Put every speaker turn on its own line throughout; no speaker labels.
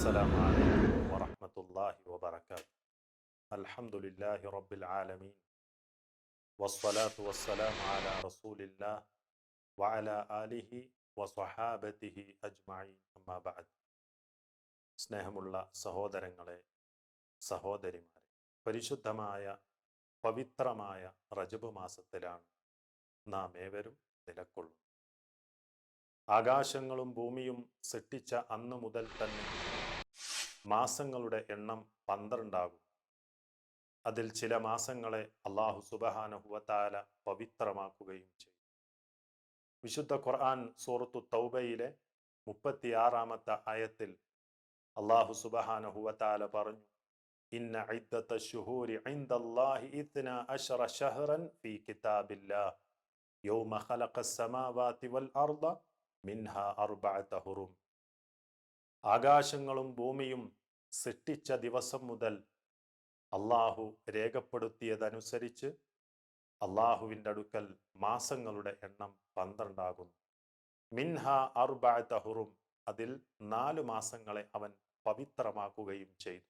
السلام عليكم ورحمة الله وبركاته. الحمد لله رب العالمين والصلاة والسلام على رسول الله وعلى آله وصحابته أجمعين أما بعد. സ്നേഹമുള്ള സഹോദരങ്ങളെ, സഹോദരിമാരെ, പരിശുദ്ധമായ പവിത്രമായ റജബ് മാസത്തിലാണ് നാം ഏവരും നിലകൊള്ളുന്നത്. ആകാശങ്ങളും ഭൂമിയും സൃഷ്ടിച്ച അന്ന് മുതൽ തന്നെ മാസങ്ങളുടെ എണ്ണം 12 ആകും. അതിൽ ചില മാസങ്ങളെ അല്ലാഹു സുബ്ഹാനഹു വ തആല പവിത്രമാക്കുകയും ചെയ്തു. വിശുദ്ധ ഖുർആൻ സൂറത്തു തൗബയിലെ 36-ാമത്തെ ആയത്തിൽ അല്ലാഹു സുബ്ഹാനഹു വ തആല പറഞ്ഞു, ഇന്ന ഇദ്ദത ശുഹൂരി ഇൻദല്ലാഹി 12 ശഹ്റൻ ഫീ കിതാബില്ലാഹ് യൗമ ഖലഖസ് സമാവാതി വൽ അർദ മിൻഹ 4 ഹുറും. ആകാശങ്ങളും ഭൂമിയും സൃഷ്ടിച്ച ദിവസം മുതൽ അള്ളാഹു രേഖപ്പെടുത്തിയതനുസരിച്ച് അള്ളാഹുവിൻ്റെ അടുക്കൽ മാസങ്ങളുടെ എണ്ണം 12 ആകുന്നു. മിൻഹ 4 ഹുറും, അതിൽ 4 മാസങ്ങളെ അവൻ പവിത്രമാക്കുകയും ചെയ്തു.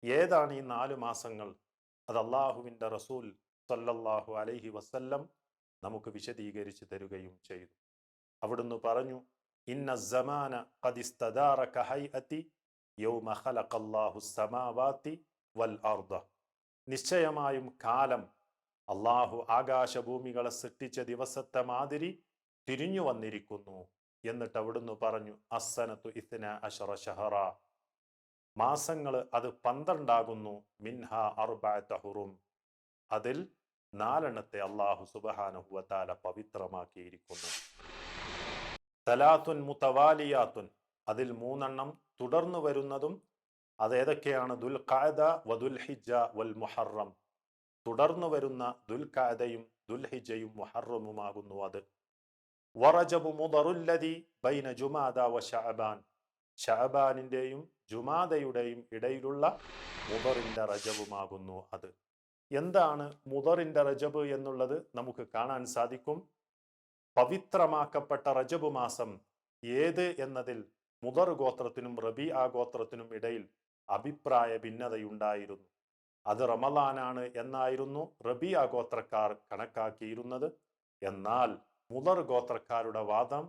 ഏതാണ് ഈ 4 മാസങ്ങൾ? അത് അള്ളാഹുവിൻ്റെ റസൂൽ സല്ലല്ലാഹു അലൈഹി വസല്ലം നമുക്ക് വിശദീകരിച്ച് തരുകയും ചെയ്തു. അവിടുന്ന് പറഞ്ഞു, ഇന്ന സമാന ഖദ് ഇസ്തദാറ കഹൈഅതി യൗമ ഖലഖല്ലാഹു സമാവാതി വൽ അർദ. നിശ്ചയമായും കാലം അള്ളാഹു ആകാശഭൂമികളെ സൃഷ്ടിച്ച ദിവസത്തെ മാതിരി തിരിഞ്ഞു വന്നിരിക്കുന്നു. എന്നിട്ട് അവിടുന്ന് പറഞ്ഞു, അസ്സനത്തു 12 ശഹറ, മാസങ്ങൾ അത് 12 ആകുന്നു. മിൻഹ 4 ഹുറും, അതിൽ 4 അള്ളാഹു സുബ്ഹാനഹു വ തആല പവിത്രമാക്കിയിരിക്കുന്നു. സലാത്തുൻ മുതവാലിയാത്തുൻ, അതിൽ 3 തുടർന്നു വരുന്നതും. അതേതൊക്കെയാണ്? ദുൽഖഅദ വദുൽഹിജ്ജ വൽ മുഹറം. തുടർന്നു വരുന്ന ദുൽഖഅദയും ദുൽഹിജ്ജയും മുഹറമുമാകുന്നു അത്. വറജബു മുദറുല്ലദി ബൈന ജുമാദ വ ശഅബാൻ, ശഅബാനിന്റെയും ജുമാദയുടെയും ഇടയിലുള്ള മുദറിന്റെ റജബുമാകുന്നു അത്. എന്താണ് മുദറിന്റെ റജബ് എന്നുള്ളത് നമുക്ക് കാണാൻ സാധിക്കും. പവിത്രമാക്കപ്പെട്ട റജബ് മാസം ഏത് എന്നതിൽ മുദർ ഗോത്രത്തിനും റബീഅ ഗോത്രത്തിനും ഇടയിൽ അഭിപ്രായ ഭിന്നതയുണ്ടായിരുന്നു. അത് റമളാനാണ് എന്നായിരുന്നു റബീഅ ഗോത്രക്കാർ കണക്കാക്കിയിരുന്നത്. എന്നാൽ മുദർ ഗോത്രക്കാരുടെ വാദം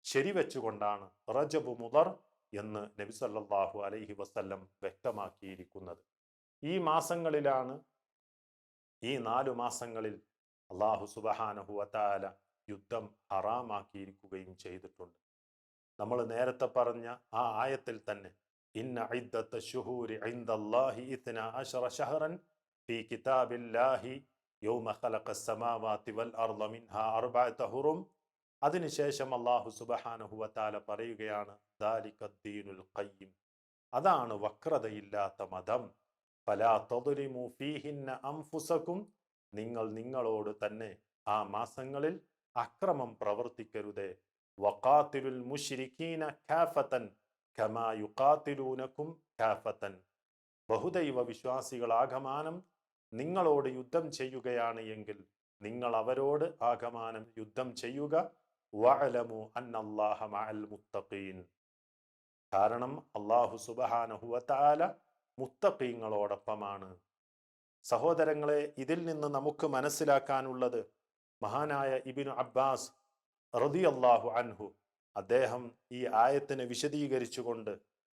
ശരിവെച്ചുകൊണ്ടാണ് റജബ് മുദർ എന്ന് നബി സല്ലല്ലാഹു അലൈഹി വസല്ലം വ്യക്തമാക്കിയിരിക്കുന്നത്. ഈ മാസങ്ങളിലാണ്, ഈ 4 മാസങ്ങളിൽ അല്ലാഹു സുബ്ഹാനഹു വ തആല യുദ്ധം ഹറാമാക്കിയിരിക്കുകയും ചെയ്തിട്ടുണ്ട്. നമ്മൾ നേരത്തെ പറഞ്ഞ ആ ആയത്തിൽ തന്നെ, ഇന്ന ഇദ്ദത ശുഹൂരി ഇൻദല്ലാഹി 12 ശഹ്റൻ ഫീ കിതാബില്ലാഹി യൗമ ഖലഖസ് സമാവാതി വൽ അർദ മിൻഹ 4 ഹുറും. അതിനുശേഷം അല്ലാഹു സുബ്ഹാനഹു വ തആല പറയുകയാണ്, ദാലികദ്ദീനുൽ ഖയ്യിം, അതാണ് വക്രതയില്ലാത്ത മതം. ഫലാ തദ്ലിമു ഫീഹിന്ന അൻഫുസകും, നിങ്ങൾ നിങ്ങളോട് തന്നെ ആ മാസങ്ങളിൽ അക്രമം പ്രവർത്തിക്കരുതേ. വഖാതിലുൽ മുശ്രികീന കാഫതൻ കമാ യുഖാതിലൂനകും കാഫതൻ, ബഹുദൈവ വിശ്വാസികൾ ആകമാനം നിങ്ങളോട് യുദ്ധം ചെയ്യുകയാണ് എങ്കിൽ നിങ്ങൾ അവരോട് ആകമാനം യുദ്ധം ചെയ്യുക. വഅലമു അന്നല്ലാഹ മഅൽ മുത്തഖീൻ, കാരണം അല്ലാഹു സുബ്ഹാനഹു വ തആല മുത്തഖീങ്ങളോടൊപ്പമാണ്. സഹോദരങ്ങളെ, ഇതിൽ നിന്ന് നമുക്ക് മനസ്സിലാക്കാനുള്ളത്, മഹാനായ ഇബ്നു അബ്ബാസ് റളിയല്ലാഹു അൻഹു അദ്ദേഹം ഈ ആയത്തിനെ വിശദീകരിച്ചുകൊണ്ട്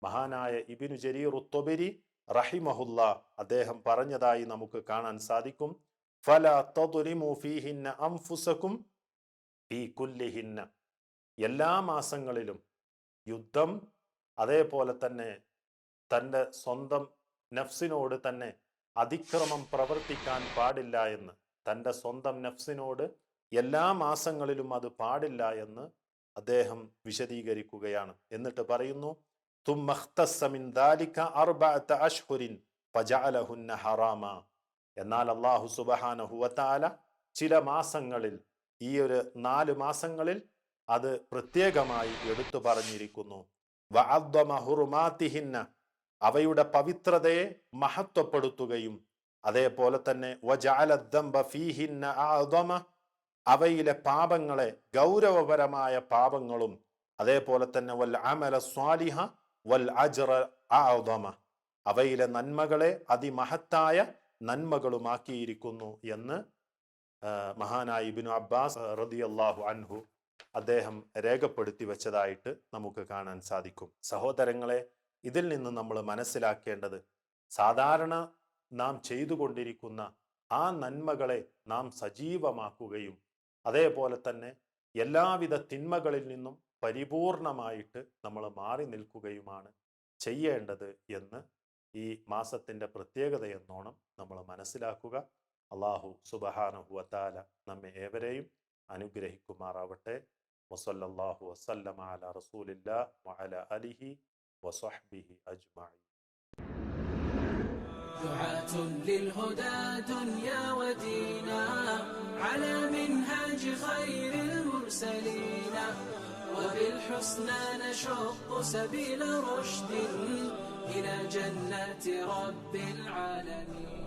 മഹാനായ ഇബ്നു ജരീർ അത്തൊബരി റഹിമഹുല്ലാ അദ്ദേഹം പറഞ്ഞതായി നമുക്ക് കാണാൻ സാധിക്കും. ഫലാ തദ്ലിമു ഫീഹിന്ന അൻഫുസകും ഫീ കുല്ലിഹിന്ന, എല്ലാ മാസങ്ങളിലും യുദ്ധം, അതേപോലെ തന്നെ തൻ്റെ സ്വന്തം നഫ്സിനോട് തന്നെ അതിക്രമം പ്രവർത്തിക്കാൻ പാടില്ല എന്ന്, തൻ്റെ സ്വന്തം നഫ്സിനോട് എല്ലാ മാസങ്ങളിലും അത് പാടില്ല എന്ന് അദ്ദേഹം വിശദീകരിക്കുകയാണ്. എന്നിട്ട് പറയുന്നു, തുമ്മഖ്തസ്സ മിൻ ദാലിക 4 അശ്ഹുരിൻ ഫജഅലഹുന്ന ഹറാമ, എന്നാൽ അല്ലാഹു സുബ്ഹാനഹു വ തആല ചില മാസങ്ങളിൽ, ഈ ഒരു 4 മാസങ്ങളിൽ അത് പ്രത്യേകമായി എടുത്തു പറഞ്ഞിരിക്കുന്നു. വഅദ്ദമ ഹുറുമാതിഹിന്ന, അവയുടെ പവിത്രതയെ മഹത്വപ്പെടുത്തുകയും അതേപോലെ തന്നെ വജഅല ദംബ ഫീഹിന്ന അഅദമ, അവയിലെ പാപങ്ങളെ, ഗൗരവപരമായ പാപങ്ങളും അതേപോലെ തന്നെ വൽ അമല സ്വാലിഹ, വൽ അജ്റ അഅദമ, അവയിലെ നന്മകളെ അതിമഹത്തായ നന്മകളുമാക്കിയിരിക്കുന്നു എന്ന് മഹാനായ ഇബ്നു അബ്ബാസ് റളിയല്ലാഹു അൻഹു അദ്ദേഹം രേഖപ്പെടുത്തി വെച്ചതായിട്ട് നമുക്ക് കാണാൻ സാധിക്കും. സഹോദരങ്ങളെ, ഇതിൽ നിന്ന് നമ്മൾ മനസ്സിലാക്കേണ്ടത്, സാധാരണ നാം ചെയ്തുകൊണ്ടിരിക്കുന്ന ആ നന്മകളെ നാം സജീവമാക്കുകയും അതേപോലെ തന്നെ എല്ലാവിധ തിന്മകളിൽ നിന്നും പരിപൂർണമായിട്ട് നമ്മൾ മാറി നിൽക്കുകയുമാണ് ചെയ്യേണ്ടത് എന്ന് ഈ മാസത്തിൻ്റെ പ്രത്യേകതയെന്നോണം നമ്മൾ മനസ്സിലാക്കുക. അല്ലാഹു സുബ്ഹാനഹു വ തആല നമ്മെ ഏവരെയും അനുഗ്രഹിക്കുമാറാവട്ടെ. വസല്ലല്ലാഹു വസല്ലമ അലാ റസൂലില്ലാഹ് വഅലാ ആലിഹി വസഹ്ബിഹി അജ്മഈൻ.
دعاة للهدى دنيا ودينا على منهاج خير المرسلين وبالحسنى نشق سبيل رشد إلى جنات رب العالمين.